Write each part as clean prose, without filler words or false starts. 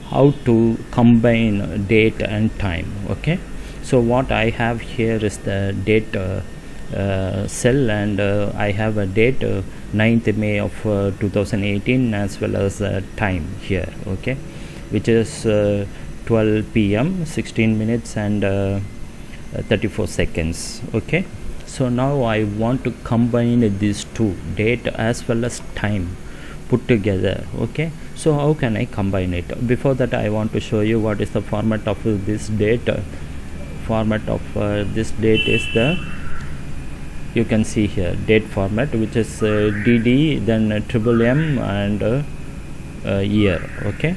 how to combine date and time. Okay, so what I have here is the date cell, and I have a date 9th May of 2018, as well as time here, okay, which is 12 p.m. 16 minutes and 34 seconds. Okay, so now I want to combine these two, date as well as time, put together. Okay, so how can I combine it? Before that, I want to show you what is the format of this date. Format of this date is the, you can see here, date format, which is DD, then triple M, and year. Okay,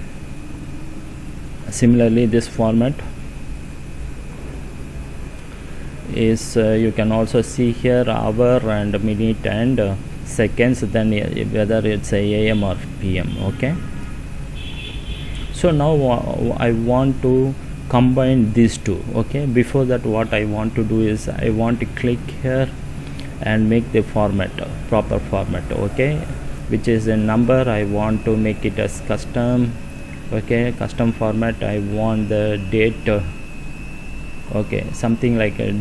similarly this format is you can also see here hour and minute and seconds, then whether it's AM or PM. Okay, so now I want to combine these two. Okay, before that, what I want to do is I want to click here and make the format, proper format. Okay, which is a number. I want to make it as custom. Okay, custom format. I want the date, okay, something like a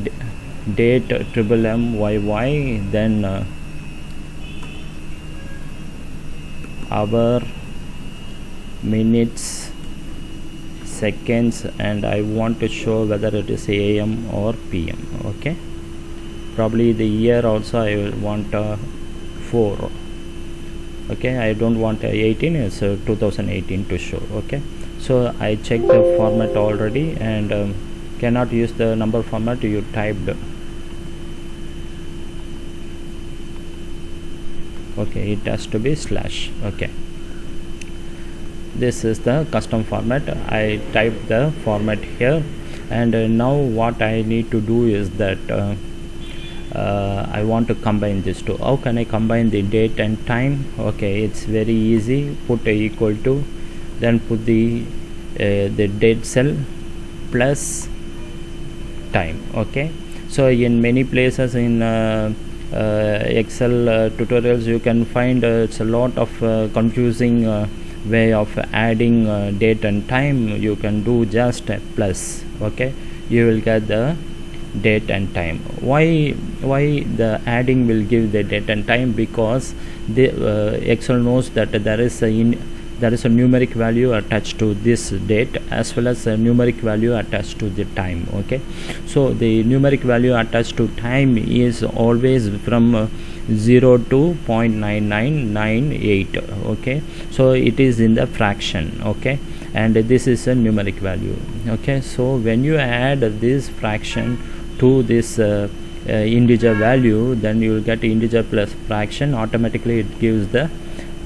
date triple M YY, then hour, minutes, seconds, and I want to show whether it is AM or PM. Okay, probably the year also I will want 4. Okay, I don't want 18, it's 2018 to show. Okay, so I checked the format already, and cannot use the number format. You typed, okay, it has to be slash. Okay, this is the custom format. I typed the format here, and now what I need to do is that I want to combine these two. How can I combine the date and time? Okay, it's very easy. Put a equal to, then put the date cell plus time. Okay, so in many places in Excel tutorials you can find it's a lot of confusing way of adding date and time. You can do just a plus. Okay, you will get the date and time. Why the adding will give the date and time? Because the Excel knows that there is a numeric value attached to this date, as well as a numeric value attached to the time. Okay, so the numeric value attached to time is always from 0 to 0.9998. okay, so it is in the fraction. Okay, and this is a numeric value. Okay, so when you add this fraction to this integer value, then you will get integer plus fraction. Automatically it gives the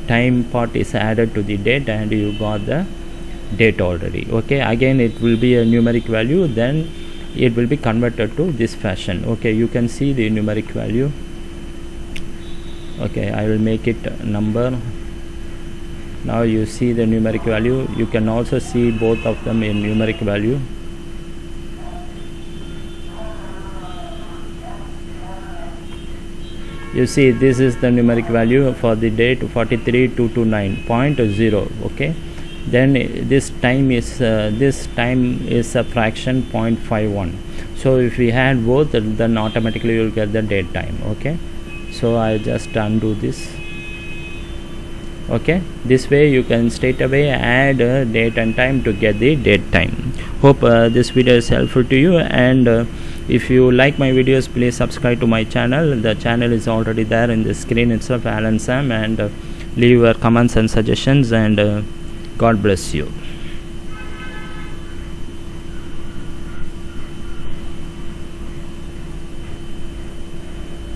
time part is added to the date, and you got the date already. Okay, again it will be a numeric value, then it will be converted to this fashion. Okay, you can see the numeric value. Okay, I will make it number. Now you see the numeric value. You can also see both of them in numeric value. You see, this is the numeric value for the date 43229.0. okay, then this time is a fraction 0.51. so if we add both, then automatically you will get the date time. Okay, so I just undo this. Okay, this way you can straight away add date and time to get the date time. Hope this video is helpful to you, and if you like my videos, please subscribe to my channel. The channel is already there in the screen itself, Alan Sam, and leave your comments and suggestions, and God bless you.